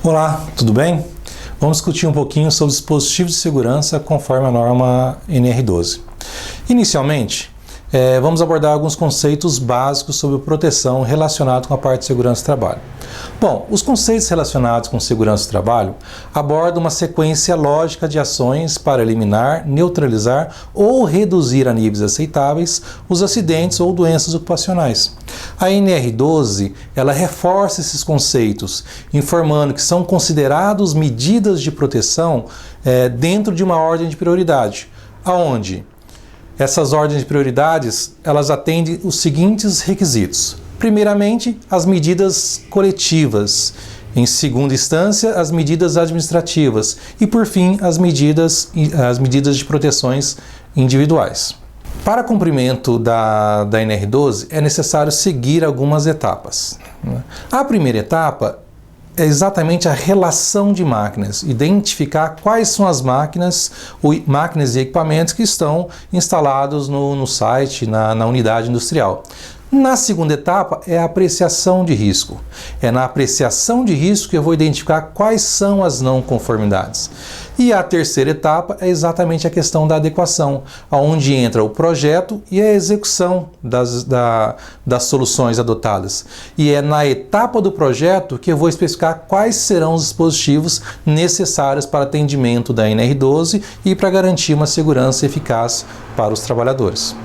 Olá, tudo bem? Vamos discutir um pouquinho sobre dispositivos de segurança conforme a norma NR12. Inicialmente, vamos abordar alguns conceitos básicos sobre proteção relacionados com a parte de segurança do trabalho. Bom, os conceitos relacionados com segurança do trabalho abordam uma sequência lógica de ações para eliminar, neutralizar ou reduzir a níveis aceitáveis os acidentes ou doenças ocupacionais. A NR12, ela reforça esses conceitos, informando que são considerados medidas de proteção dentro de uma ordem de prioridade, aonde essas ordens de prioridades, elas atendem os seguintes requisitos. Primeiramente, as medidas coletivas. Em segunda instância, as medidas administrativas. E, por fim, as medidas de proteções individuais. Para cumprimento da NR12, é necessário seguir algumas etapas. A primeira etapa é exatamente a relação de máquinas, identificar quais são as máquinas e equipamentos que estão instalados no site, na unidade industrial. Na segunda etapa é a apreciação de risco. É na apreciação de risco que eu vou identificar quais são as não conformidades. E a terceira etapa é exatamente a questão da adequação, onde entra o projeto e a execução das soluções adotadas. E é na etapa do projeto que eu vou especificar quais serão os dispositivos necessários para atendimento da NR12 e para garantir uma segurança eficaz para os trabalhadores.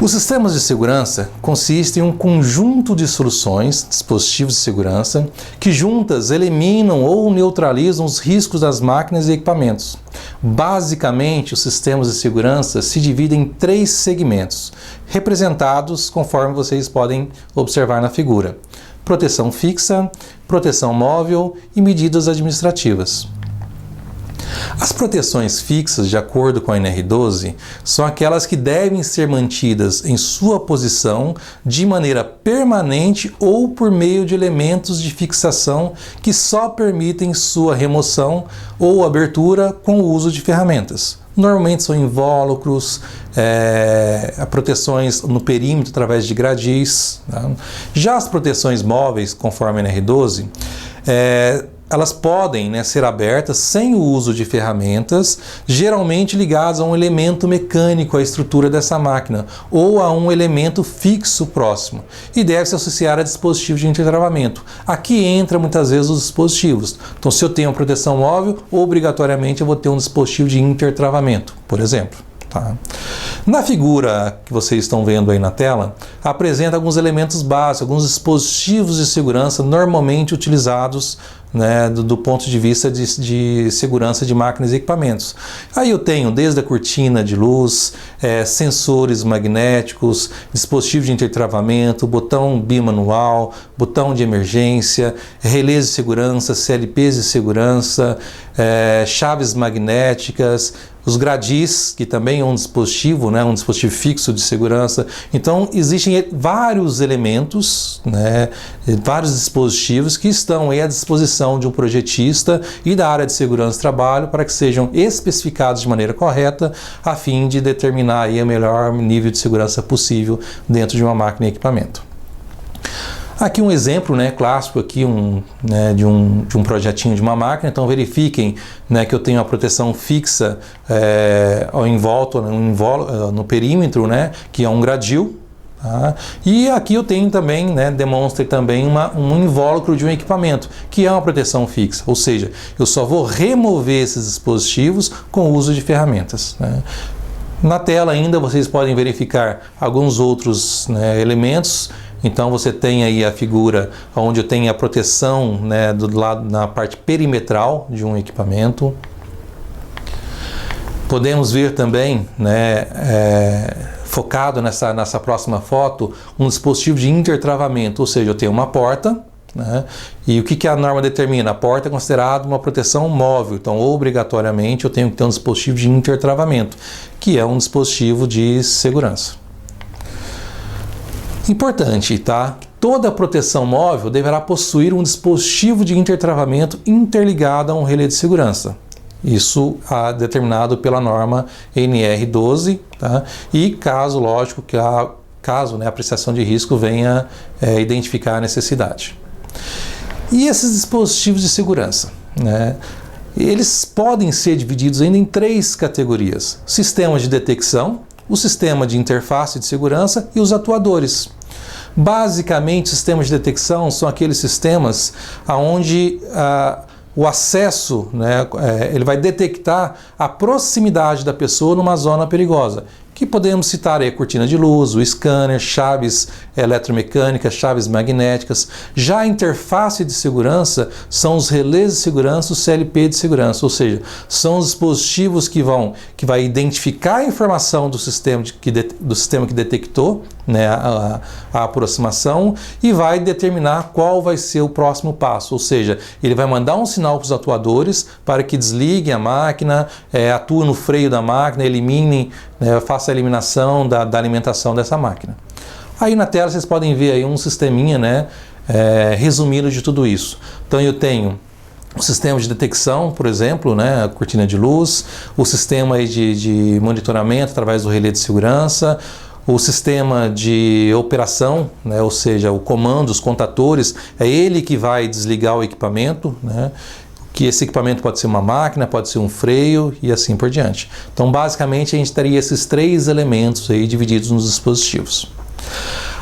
Os sistemas de segurança consistem em um conjunto de soluções, dispositivos de segurança, que juntas eliminam ou neutralizam os riscos das máquinas e equipamentos. Basicamente, os sistemas de segurança se dividem em três segmentos, representados conforme vocês podem observar na figura: proteção fixa, proteção móvel e medidas administrativas. As proteções fixas, de acordo com a NR12, são aquelas que devem ser mantidas em sua posição de maneira permanente ou por meio de elementos de fixação que só permitem sua remoção ou abertura com o uso de ferramentas. Normalmente são invólucros, proteções no perímetro através de gradis. Tá? Já as proteções móveis, conforme a NR12, elas podem ser abertas sem o uso de ferramentas, geralmente ligadas a um elemento mecânico à estrutura dessa máquina ou a um elemento fixo próximo, e deve se associar a dispositivos de intertravamento. Aqui entra muitas vezes os dispositivos. Então, se eu tenho uma proteção móvel, obrigatoriamente eu vou ter um dispositivo de intertravamento, por exemplo. Tá? Na figura que vocês estão vendo aí na tela, apresenta alguns elementos básicos, alguns dispositivos de segurança normalmente utilizados do ponto de vista de segurança de máquinas e equipamentos. Aí eu tenho desde a cortina de luz, sensores magnéticos, dispositivo de intertravamento, botão bimanual, botão de emergência, relés de segurança, CLPs de segurança, chaves magnéticas, os gradis, que também é um dispositivo fixo de segurança. Então, existem vários elementos, vários dispositivos que estão aí à disposição de um projetista e da área de segurança do trabalho para que sejam especificados de maneira correta a fim de determinar aí o melhor nível de segurança possível dentro de uma máquina e equipamento. Aqui um exemplo clássico aqui, de um projetinho de uma máquina. Então verifiquem que eu tenho a proteção fixa no perímetro, que é um gradil. Tá? E aqui eu tenho também, demonstra também um invólucro de um equipamento, que é uma proteção fixa, ou seja, eu só vou remover esses dispositivos com o uso de ferramentas. Na tela ainda vocês podem verificar alguns outros elementos. Então você tem aí a figura onde eu tenho a proteção do lado, na parte perimetral de um equipamento. Podemos ver também, focado nessa próxima foto, um dispositivo de intertravamento, ou seja, eu tenho uma porta, e o que a norma determina? A porta é considerada uma proteção móvel, então obrigatoriamente eu tenho que ter um dispositivo de intertravamento, que é um dispositivo de segurança. Importante, tá? Toda proteção móvel deverá possuir um dispositivo de intertravamento interligado a um relé de segurança. Isso determinado pela norma NR12, tá? E caso, lógico, que a apreciação de risco venha identificar a necessidade. E esses dispositivos de segurança, né? Eles podem ser divididos ainda em 3 categorias: sistema de detecção, o sistema de interface de segurança e os atuadores. Basicamente, sistemas de detecção são aqueles sistemas onde o acesso, né, ele vai detectar a proximidade da pessoa numa zona perigosa, que podemos citar aí a cortina de luz, o scanner, chaves eletromecânicas, chaves magnéticas. Já a interface de segurança são os relés de segurança, o CLP de segurança, ou seja, são os dispositivos que vai identificar a informação do sistema que detectou, né, a aproximação, e vai determinar qual vai ser o próximo passo, ou seja, ele vai mandar um sinal para os atuadores para que desliguem a máquina, atuem no freio da máquina, eliminem, faça a eliminação da alimentação dessa máquina. Aí na tela vocês podem ver aí um sisteminha, né, resumido de tudo isso. Então eu tenho o sistema de detecção, por exemplo, né, a cortina de luz, o sistema aí de monitoramento através do relé de segurança, o sistema de operação, né, ou seja, o comando, os contatores, é ele que vai desligar o equipamento, né, que esse equipamento pode ser uma máquina, pode ser um freio e assim por diante. Então, basicamente, a gente teria esses 3 elementos aí divididos nos dispositivos.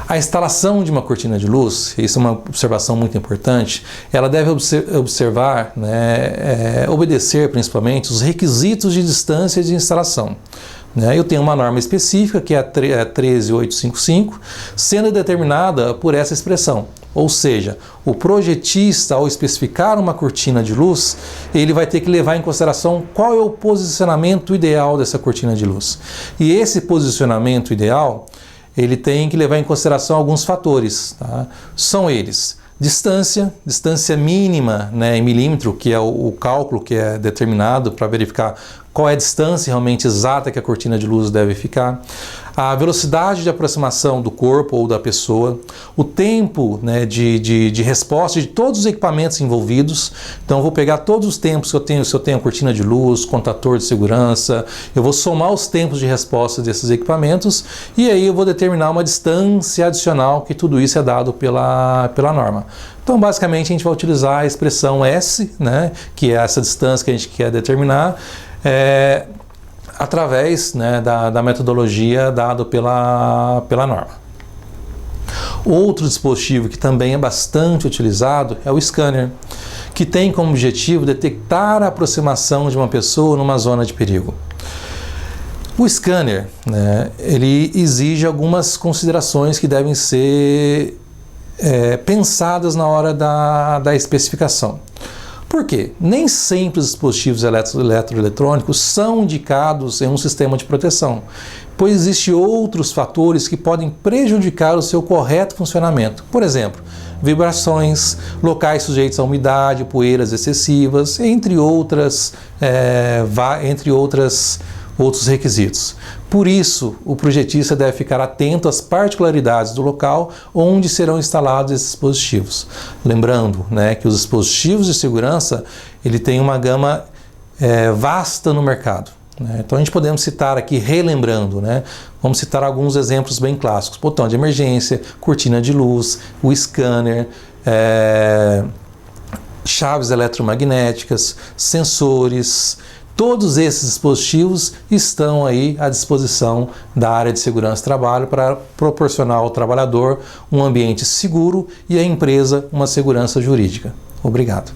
A instalação de uma cortina de luz, isso é uma observação muito importante, ela deve observar, né, obedecer principalmente os requisitos de distância de instalação. Eu tenho uma norma específica, que é a 13855, sendo determinada por essa expressão. Ou seja, o projetista, ao especificar uma cortina de luz, ele vai ter que levar em consideração qual é o posicionamento ideal dessa cortina de luz. E esse posicionamento ideal, ele tem que levar em consideração alguns fatores, tá? São eles: distância mínima, né, em milímetro, que é o cálculo que é determinado para verificar qual é a distância realmente exata que a cortina de luz deve ficar, a velocidade de aproximação do corpo ou da pessoa, o tempo, né, de resposta de todos os equipamentos envolvidos. Então eu vou pegar todos os tempos que eu tenho, se eu tenho cortina de luz, contator de segurança, eu vou somar os tempos de resposta desses equipamentos e aí eu vou determinar uma distância adicional, que tudo isso é dado pela norma. Então, basicamente, a gente vai utilizar a expressão S, né, que é essa distância que a gente quer determinar, através, né, da metodologia dada pela norma. Outro dispositivo que também é bastante utilizado é o scanner, que tem como objetivo detectar a aproximação de uma pessoa numa zona de perigo. O scanner, né, ele exige algumas considerações que devem ser pensadas na hora da especificação. Por quê? Nem sempre os dispositivos eletroeletrônicos são indicados em um sistema de proteção, pois existem outros fatores que podem prejudicar o seu correto funcionamento. Por exemplo, vibrações, locais sujeitos a umidade, poeiras excessivas, entre outros requisitos. Por isso, o projetista deve ficar atento às particularidades do local onde serão instalados esses dispositivos. Lembrando, né, que os dispositivos de segurança ele tem uma gama vasta no mercado. Né? Então a gente podemos citar aqui, relembrando, né, vamos citar alguns exemplos bem clássicos: botão de emergência, cortina de luz, o scanner, chaves eletromagnéticas, sensores. Todos esses dispositivos estão aí à disposição da área de segurança do trabalho para proporcionar ao trabalhador um ambiente seguro e à empresa uma segurança jurídica. Obrigado.